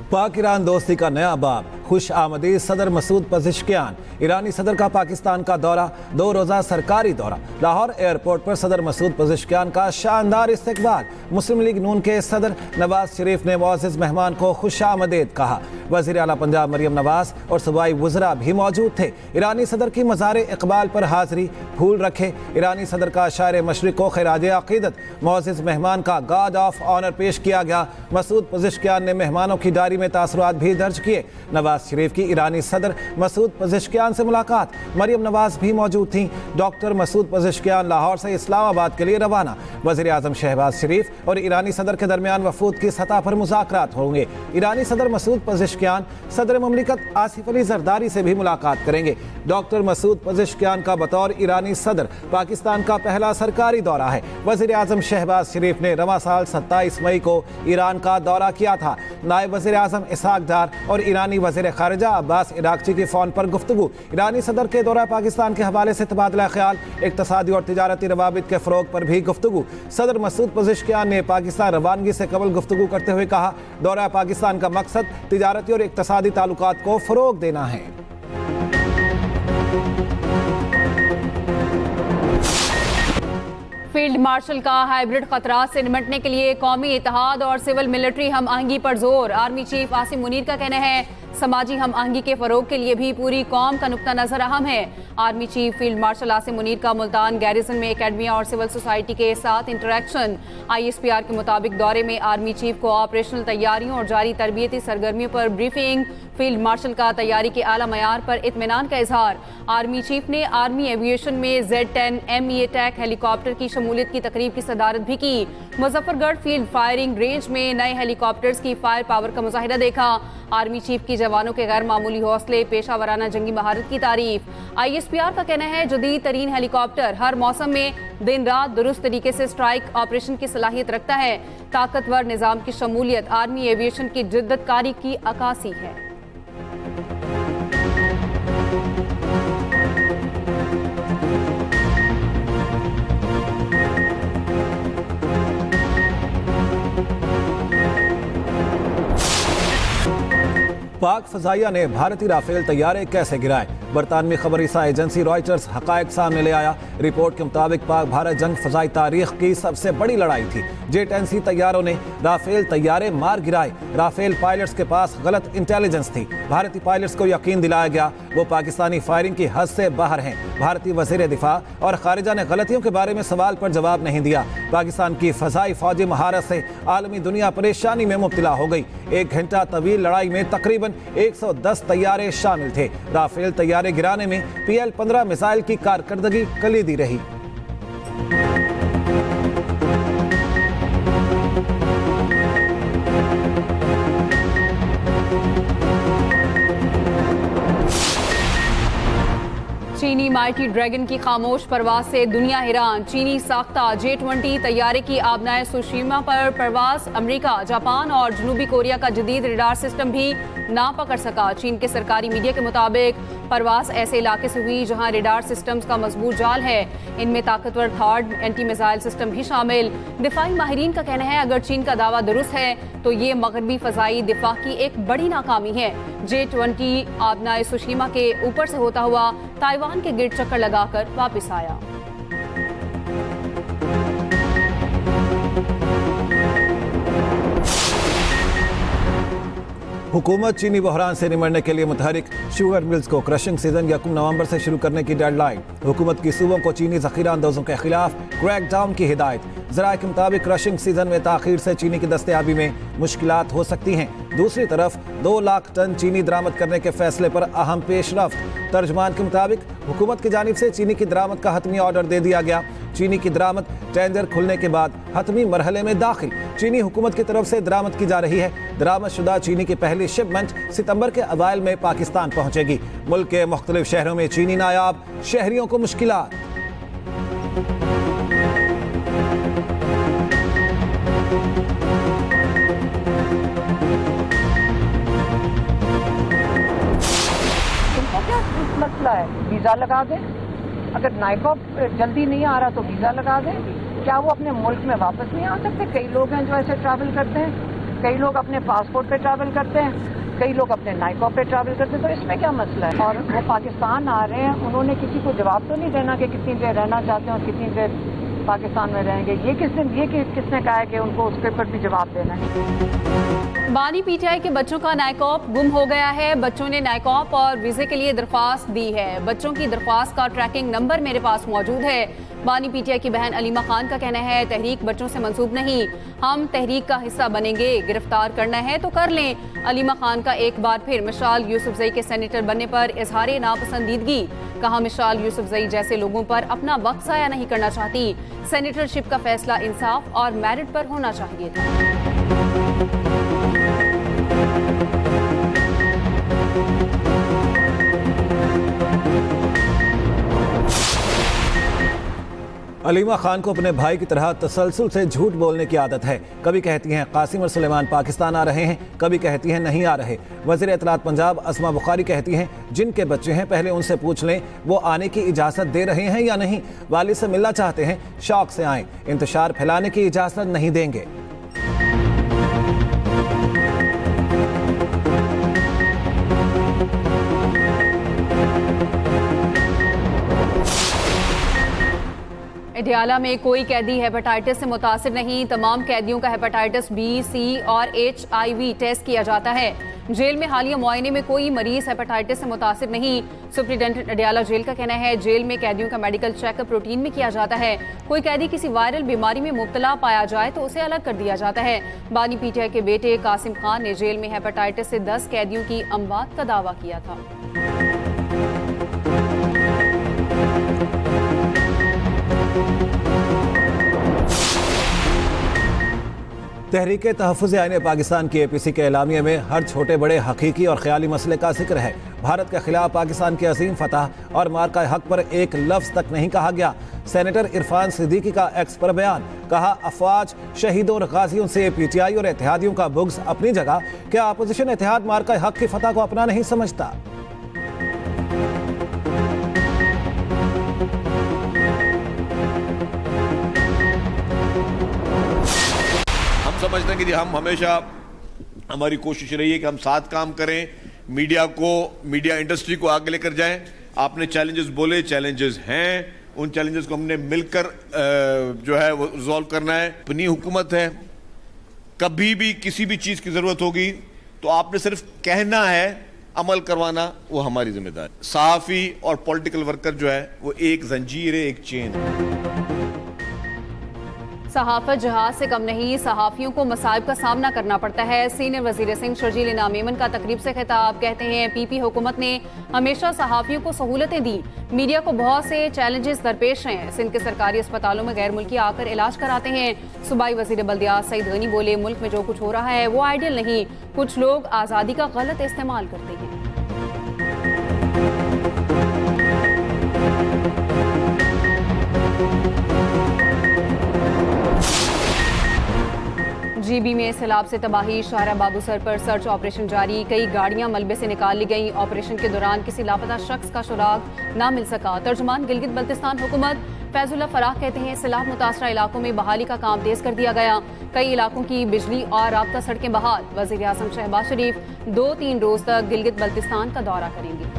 पाक ईरान दोस्ती का नया बाब, खुश आमदीद सदर मसूद पज़ेश्कियान। ईरानी सदर का पाकिस्तान का दौरा, 2 रोज़ा सरकारी दौरा। लाहौर एयरपोर्ट पर सदर मसूद पज़ेश्कियान का शानदार इस्तकबाल। मुस्लिम लीग नून के सदर नवाज शरीफ ने मुअज़्ज़ज़ मेहमान को खुश आमदीद कहा। वज़ीर आला पंजाब मरियम नवाज और सूबाई वज़रा भी मौजूद थे। ईरानी सदर की मज़ार इकबाल पर हाज़री, फूल रखे। ईरानी सदर का शायर मशरिक़ को खिराज अक़ीदत। मुअज़्ज़ज़ मेहमान का गार्ड ऑफ ऑनर पेश किया गया। मसूद पज़ेश्कियान ने मेहमानों की डायरी में तासुरात भी दर्ज किए। नवाज शरीफ की ईरानी सदर मसूद पज़ेश्कियान से मुलाकात, मरियम नवाज भी मौजूद थीं। डॉक्टर मसूद पज़ेश्कियान लाहौर से इस्लामाबाद के लिए रवाना। वज़ीर आज़म शहबाज शरीफ और ईरानी सदर के दरमियान वफूद की सतह पर मुज़ाकरात होंगे। ईरानी सदर मसूद पज़ेश्कियान सदर ममलिकत आसिफ अली ज़रदारी से भी मुलाकात करेंगे। डॉक्टर मसूद पज़ेश्कियान का बतौर ईरानी सदर पाकिस्तान का पहला सरकारी दौरा है। वज़ीर आज़म शहबाज शरीफ ने रवां साल 27 मई को ईरान का दौरा किया था। नायब वज़ीर आज़म इसहाक डार और ईरानी वज़ीर ख़ारिजा अब्बास इराक़ची की फ़ोन पर गुफ्तगू। ईरानी सदर के दौरा पाकिस्तान के हवाले से तबादला ख्याल, इक़्तिसादी और तिजारती रवाबित के फ़रोग़ पर भी गुफ्तगू। सदर मसूद पज़ेश्कियान ने पाकिस्तान रवानगी से कबल गुफ्तगू करते हुए कहा, दौरा पाकिस्तान का मकसद तिजारती और इक़्तिसादी ताल्लुकात को फ़रोग़ देना है। फील्ड मार्शल का हाइब्रिड खतरात से निपटने के लिए कौमी इत्तेहाद और सिविल मिलिट्री हम आहंगी पर जोर। आर्मी चीफ आसिम मुनीर का कहना है, समाजी हम आहंगी के फरोग के लिए भी पूरी कौम का नुक्ता नजर अहम है। Army chief field marshal Asim Munir का मुल्तान गैरिसन में एकेडमिया और सिविल सोसाइटी के साथ इंटरेक्शन। ISPR के मुताबिक दौरे में आर्मी चीफ को ऑपरेशनल तैयारियों और जारी तरबियती सरगर्मियों पर ब्रीफिंग। फील्ड मार्शल का तैयारी के आला मयार पर इत्मीनान का इजहार। आर्मी चीफ ने आर्मी एविएशन में Z-10 ME अटैक हेलीकॉप्टर की शमूलियत की तकरीब की सदारत भी की। मुजफ्फरगढ़ फील्ड फायरिंग रेंज में नए हेलीकॉप्टर्स की फायर पावर का मुजाहिरा देखा। आर्मी चीफ की जवानों के गैर मामूली हौसले, पेशा वराना जंगी महारत की तारीफ। ISPR का कहना है, जदीद तरीन हेलीकॉप्टर हर मौसम में दिन रात दुरुस्त तरीके से स्ट्राइक ऑपरेशन की सलाहियत रखता है। ताकतवर निज़ाम की शमूलियत आर्मी एविएशन की जिद्दतकारी की अक्कासी है। पाक फजाइया ने भारतीय राफेल तैयारे कैसे गिराए। बरतानवी खबरसा एजेंसी रॉयटर्स हकायक सामने ले आया। रिपोर्ट के मुताबिक पाक भारत जंग फजाई तारीख की सबसे बड़ी लड़ाई थी। J-10C तैयारों ने राफेल तैयारे मार गिराए। राफेल पायलट्स के पास गलत इंटेलिजेंस थी। भारतीय पायलट्स को यकीन दिलाया गया वो पाकिस्तानी फायरिंग की हद से बाहर हैं। भारतीय वज़ीर दिफा और खारिजा ने गलतियों के बारे में सवाल पर जवाब नहीं दिया। पाकिस्तान की फजाई फौजी महारत से आलमी दुनिया परेशानी में मुब्तला हो गई। 1 घंटा तवील लड़ाई में तकरीबन 110 तैयारे शामिल थे। राफेल तैयारे गिराने में PL-15 मिसाइल की कारकर्दगी कलीदी रही। चीनी माइटी ड्रैगन की खामोश परवाज से दुनिया हैरान। चीनी साख्ता J-20 तैयारे की आबनाए सुशीमा पर परवाज अमेरिका, जापान और जनूबी कोरिया का जदीद रडार सिस्टम भी ना पकड़ सका। चीन के सरकारी मीडिया के मुताबिक परवाज ऐसे इलाके से हुई जहां रडार सिस्टम्स का मजबूत जाल है। इनमें ताकतवर थर्ड एंटी मिसाइल सिस्टम भी शामिल। दिफाई माहिरीन का कहना है, अगर चीन का दावा दुरुस्त है तो ये मगरबी फजाई दिफा की एक बड़ी नाकामी है। J-20 आबनाए सुशीमा के ऊपर से होता हुआ ताइवान के गिर्द चक्कर लगाकर वापस आया। हुकूमत चीनी बहरान से निमटने के लिए मुतहरिक। शुगर मिल्स को क्रशिंग सीजन 1 नवंबर से शुरू करने की डेडलाइन। हुकूमत की सूबों को चीनी ज़ख़ीरा अंदाजों के खिलाफ क्रैकडाउन की हिदायत। ज़राए के मुताबिक क्रशिंग सीजन में ताख़ीर से चीनी की दस्तयाबी में मुश्किलात हो सकती हैं। दूसरी तरफ 2 लाख टन चीनी दरामद करने के फैसले पर अहम पेशरफ्त। तर्जमान के मुताबिक हुकूमत की जानिब से चीनी की दरामद का हतमी ऑर्डर दे दिया गया। चीनी की दरामद टेंडर खुलने के बाद हतमी मरहले में दाखिल। चीनी हुकूमत की तरफ से दरामद की जा रही है। दरामद शुदा चीनी की पहली शिपमेंट सितंबर के अवाइल में पाकिस्तान पहुंचेगी। मुल्क के मुख्तलिफ शहरों में चीनी नायाब, शहरियों को मुश्किलात। तुमको क्या मसला है? वीजा लगा दें। अगर नाइकॉब जल्दी नहीं आ रहा तो वीजा लगा दें। क्या वो अपने मुल्क में वापस नहीं आ सकते? कई लोग हैं जो ऐसे ट्रैवल करते हैं। कई लोग अपने पासपोर्ट पे ट्रैवल करते हैं, कई लोग अपने नाइकॉप पे ट्रैवल करते हैं, तो इसमें क्या मसला है? और वो पाकिस्तान आ रहे हैं, उन्होंने किसी को जवाब तो नहीं देना कि कितनी देर रहना चाहते हैं और कितनी देर पाकिस्तान में रहेंगे। ये किसने कहा है कि उनको उसके ऊपर भी जवाब देना है? बानी पीटीआई के बच्चों का नाइकॉप गुम हो गया है। बच्चों ने नाइकॉप और वीजे के लिए दरख्वास्त दी है। बच्चों की दरख्वास्त का ट्रैकिंग नंबर मेरे पास मौजूद है। बानी पीटीआई की बहन अलीमा खान का कहना है, तहरीक बच्चों से मंसूब नहीं, हम तहरीक का हिस्सा बनेंगे। गिरफ्तार करना है तो कर लें। अलीमा खान का एक बार फिर मिसाल यूसुफजई के सेनेटर बनने पर इजहार नापसंदीदगी। कहा, मिसाल यूसुफजई जैसे लोगों पर अपना वक्त ज़ाया नहीं करना चाहती। सेनेटरशिप का फैसला इंसाफ और मेरिट पर होना चाहिए था। अलीमा खान को अपने भाई की तरह तसलसल से झूठ बोलने की आदत है। कभी कहती हैं कासिम और सुलेमान पाकिस्तान आ रहे हैं, कभी कहती हैं नहीं आ रहे। वज़ीर इत्तलात पंजाब अस्मा बुखारी कहती हैं जिनके बच्चे हैं पहले उनसे पूछ लें वो आने की इजाज़त दे रहे हैं या नहीं। वालिद से मिलना चाहते हैं, शौक से आएँ, इंतशार फैलाने की इजाज़त नहीं देंगे। अडियाला में कोई कैदी हेपेटाइटिस से मुतासिर नहीं। तमाम कैदियों का हेपेटाइटिस बी, सी और HIV टेस्ट किया जाता है। जेल में हालिया मुआयने में कोई मरीज हेपेटाइटिस से मुतासिर नहीं। सुप्रिंटेंडेंट अडियाला जेल का कहना है, जेल में कैदियों का मेडिकल चेकअप रूटीन में किया जाता है। कोई कैदी किसी वायरल बीमारी में मुब्तला पाया जाए तो उसे अलग कर दिया जाता है। बानी पीटीआई के बेटे कासिम खान ने जेल में हेपेटाइटिस से 10 कैदियों की अमवात का दावा किया था। तहरीके तहफ़्फ़ुज़ आईन पाकिस्तान की APC के एलामिया में हर छोटे बड़े हकीकी और ख्याली मसले का जिक्र है। भारत के खिलाफ पाकिस्तान की अजीम फतह और मार्का हक पर एक लफ्ज़ तक नहीं कहा गया। सेनेटर इरफान सिद्दीकी का एक्स पर बयान, कहा अफवाज शहीदों और गाजियों से PTI और इत्तेहादियों का बुग़्ज़ अपनी जगह, क्या अपोजिशन इत्तेहाद मार्का हक की फतह को अपना नहीं समझता? समझते हैं कि हम हमेशा हमारी कोशिश रही है कि हम साथ काम करें, मीडिया इंडस्ट्री को आगे लेकर जाएं। आपने चैलेंजेस बोले, चैलेंजेस हैं, उन चैलेंजेस को हमने मिलकर जो है वो रिजॉल्व करना है। अपनी हुकूमत है, कभी भी किसी भी चीज की जरूरत होगी तो आपने सिर्फ कहना है, अमल करवाना वो हमारी जिम्मेदारी। सहाफी और पॉलिटिकल वर्कर जो है वो एक जंजीर है, एक चेन है। सहाफत जहाज से कम नहीं, सहाफियों को मसाइब का सामना करना पड़ता है। सीनियर वजीर सिंह शर्जील इनाम मेमन का तकरीब से खिताब, कहते हैं PP हुकूमत ने हमेशा सहाफियों को सहूलतें दी। मीडिया को बहुत से चैलेंजेस दरपेश हैं। सिंध के सरकारी अस्पतालों में गैर मुल्की आकर इलाज कराते हैं। सूबाई वजीर बल्दियात सईद गनी बोले, मुल्क में जो कुछ हो रहा है वो आइडियल नहीं, कुछ लोग आज़ादी का गलत इस्तेमाल करते हैं। GB में सैलाब से तबाही, शाहरा बाबूसर पर सर्च ऑपरेशन जारी। कई गाड़ियां मलबे से निकाल ली गईं। ऑपरेशन के दौरान किसी लापता शख्स का सुराग ना मिल सका। तर्जुमान गिलगित बल्तिस्तान हुकूमत फैजुल्ला फराह कहते हैं, सैलाब मुतासरा इलाकों में बहाली का काम तेज कर दिया गया। कई इलाकों की बिजली और राब्ता सड़कें बहाल। वज़ीर आज़म शहबाज शरीफ 2-3 रोज तक गिलगित बल्तिस्तान का दौरा करेंगे।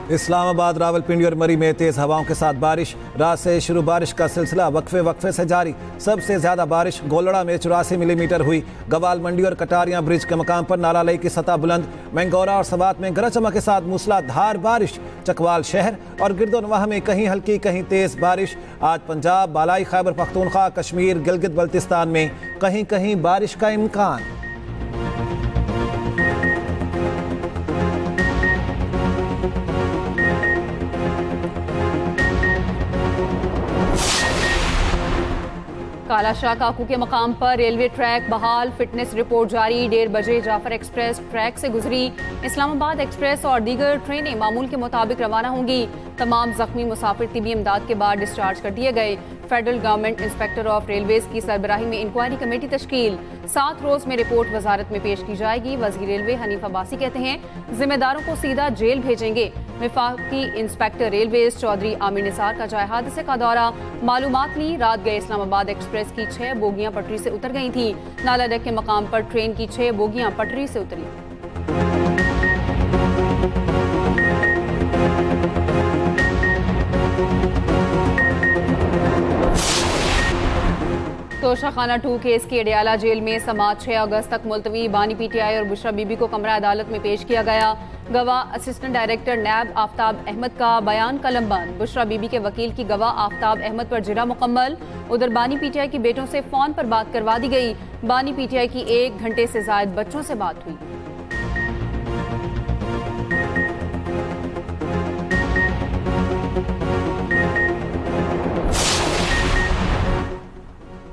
इस्लामाबाद, रावलपिंडी और मरी में तेज हवाओं के साथ बारिश। रात से शुरू बारिश का सिलसिला वक्फे से जारी। सबसे ज्यादा बारिश गोलड़ा में 84 मिलीमीटर हुई। गवाल मंडी और कटारियां ब्रिज के मकाम पर नाला लई की सतह बुलंद। मैंगोरा और सवात में गरज चमक के साथ मूसलाधार बारिश। चकवाल शहर और गिरदोनवाह में कहीं हल्की कहीं तेज बारिश। आज पंजाब, बालाई खैबर पख्तूनख्वा, कश्मीर, गिलगित बल्तिस्तान में कहीं कहीं बारिश का इम्कान। कालाशाह काकू के मकाम पर रेलवे ट्रैक बहाल। फिटनेस रिपोर्ट जारी। 1:30 बजे जाफर एक्सप्रेस ट्रैक से गुजरी। इस्लामाबाद एक्सप्रेस और दीगर ट्रेनें मामूल के मुताबिक रवाना होंगी। तमाम जख्मी मुसाफिर तिबी इमदाद के बाद डिस्चार्ज कर दिए गए। Federal government inspector of railways की सरबराही में इंक्वायरी कमेटी तश्कील। 7 रोज में रिपोर्ट वजारत में पेश की जाएगी। वज़ीर रेलवे हनीफ अब्बासी कहते हैं जिम्मेदारों को सीधा जेल भेजेंगे। वफाकी इंस्पेक्टर रेलवेज चौधरी आमिर निसार का जाए हादसे का दौरा, मालूमात ली। रात गए इस्लामाबाद एक्सप्रेस की 6 बोगियां पटरी से उतर गई थी। नाला डक के मकाम पर ट्रेन की 6 बोगियां पटरी से उतरी। तोशाखाना 2 केस की अडियाला जेल में समाअत 6 अगस्त तक मुलतवी। बानी पीटीआई और बुशरा बीबी को कमरा अदालत में पेश किया गया। गवाह असिस्टेंट डायरेक्टर नैब आफ्ताब अहमद का बयान कलमबंद। बुशरा बीबी के वकील की गवाह आफ्ताब अहमद पर जिरा मुकम्मल। उधर बानी पीटीआई के बेटों से फोन पर बात करवा दी गई। बानी पीटीआई की 1 घंटे से ज्यादा बच्चों से बात हुई।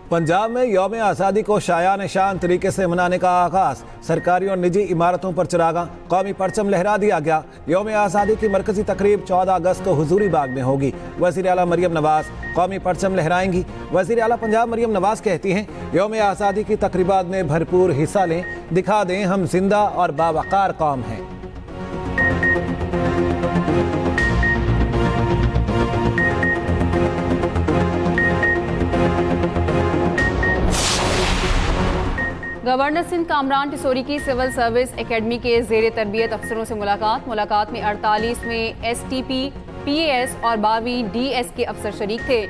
पंजाब में यौम आज़ादी को शायान शान तरीके से मनाने का आगाज। सरकारी और निजी इमारतों पर चिरागा कौमी परचम लहरा दिया गया। यौम आज़ादी की मरकजी तकरीब 14 अगस्त को हुजूरी बाग में होगी। वज़ीर आला मरियम नवाज कौमी परचम लहराएंगी। वज़ीर आला पंजाब मरियम नवाज कहती हैं यौम आज़ादी की तकरीबात में भरपूर हिस्सा लें, दिखा दें हम जिंदा और बावकार कौम हैं। गवर्नर सिंध कामरान टिसोरी की सिविल सर्विस एकेडमी के जेर तरबियत अफसरों से मुलाकात में 48 में STP, PAS और 12वीं DS के अफसर शरीक थे।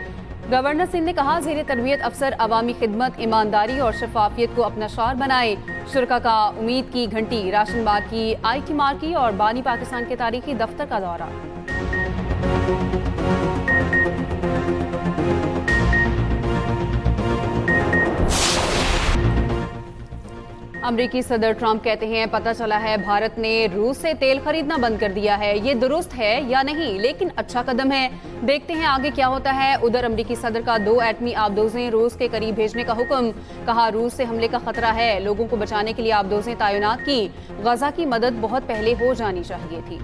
गवर्नर सिंध ने कहा जेर तरबियत अफसर अवामी खिदमत, ईमानदारी और शफाफियत को अपना शार बनाए। शुरका का उम्मीद की घंटी, राशन मार्की, IT मार्की और बानी पाकिस्तान के तारीखी दफ्तर का दौरा। अमरीकी सदर ट्रंप कहते हैं पता चला है भारत ने रूस से तेल खरीदना बंद कर दिया है। ये दुरुस्त है या नहीं, लेकिन अच्छा कदम है। देखते हैं आगे क्या होता है। उधर अमरीकी सदर का 2 एटमी आबदोजें रूस के करीब भेजने का हुक्म। कहा रूस से हमले का खतरा है, लोगों को बचाने के लिए आबदोजें तैनात की। गजा की मदद बहुत पहले हो जानी चाहिए थी।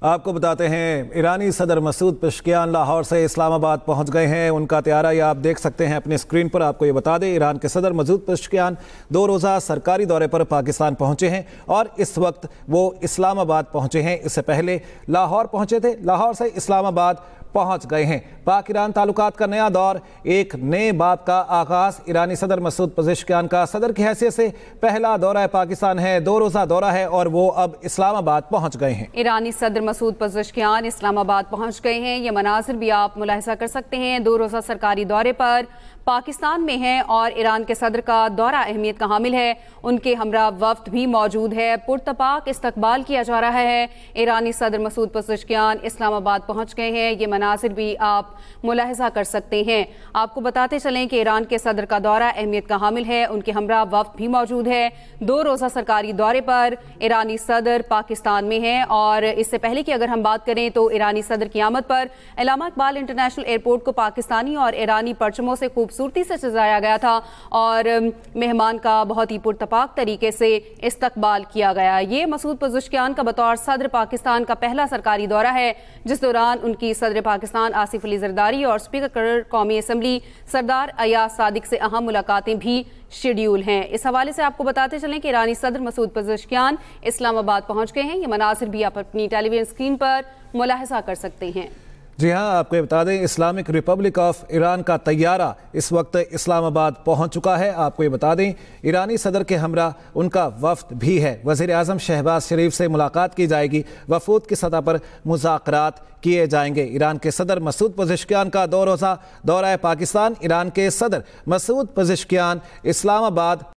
आपको बताते हैं ईरानी सदर मसूद पेशकियान लाहौर से इस्लामाबाद पहुंच गए हैं। उनका त्यारा ये आप देख सकते हैं अपने स्क्रीन पर। आपको ये बता दें ईरान के सदर मसूद पेशकियान 2 रोज़ा सरकारी दौरे पर पाकिस्तान पहुंचे हैं और इस वक्त वो इस्लामाबाद पहुंचे हैं। इससे पहले लाहौर पहुंचे थे, लाहौर से इस्लामाबाद पहुंच गए हैं। पाक ईरान ताल्लुकात का नया दौर, एक नए बाब का आगाज। ईरानी सदर मसूद पेशकियान का सदर की हैसियत से पहला दौरा पाकिस्तान है, 2 रोज़ा दौरा है और वो अब इस्लामाबाद पहुंच गए हैं। ईरानी सदर मसूद पेशकियान इस्लामाबाद पहुंच गए हैं। ये मनाजिर भी आप मुलाहिजा कर सकते हैं। 2 रोज़ा सरकारी दौरे पर पाकिस्तान में है और ईरान के सदर का दौरा अहमियत का हामिल है। उनके हमरा वफ्द भी मौजूद है। पुरतपाक इस्तकबाल किया जा रहा है। ईरानी सदर मसूद पेशकियान इस्लामाबाद पहुंच गए हैं। ये मनाजिर भी आप मुलाहिजा कर सकते हैं। आपको बताते चलें कि ईरान के सदर का दौरा अहमियत का हामिल है। उनके हमरा वफ्द भी मौजूद है। 2 रोज़ा सरकारी दौरे पर ईरानी सदर पाकिस्तान में है और इससे पहले की अगर हम बात करें तो ईरानी सदर की आमद पर अल्लामा इकबाल इंटरनेशनल एयरपोर्ट को पाकिस्तानी और ईरानी परचमों से खूबसूरती से सजाया गया था और मेहमान का बहुत ही पुरतपाक तरीके से इस्तकबाल किया गया। ये मसूद पेशकियान का बतौर सदर पाकिस्तान का पहला सरकारी दौरा है, जिस दौरान उनकी सदर पाकिस्तान आसिफ अली जरदारी और स्पीकर कौमी असम्बली सरदार अयाज सादिक से अहम मुलाकातें भी शेड्यूल हैं। इस हवाले से आपको बताते चलें कि ईरानी सदर मसूद पेशकियान इस्लामाबाद पहुंच गए हैं। ये मनासिर भी आप अपनी टेलीविजन स्क्रीन पर मुलाहिजा कर सकते हैं। जी हाँ, आपको ये बता दें इस्लामिक रिपब्लिक ऑफ ईरान का तैयारा इस वक्त इस्लामाबाद पहुंच चुका है। आपको ये बता दें ईरानी सदर के हमरा उनका वफ्द भी है। वज़ीर आज़म शहबाज शरीफ से मुलाकात की जाएगी। वफूद की सतह पर मुज़ाकरात किए जाएंगे। ईरान के सदर मसूद पेशकियान का 2 रोज़ा दौरा पाकिस्तान। ईरान के सदर मसूद पेशकियान इस्लामाबाद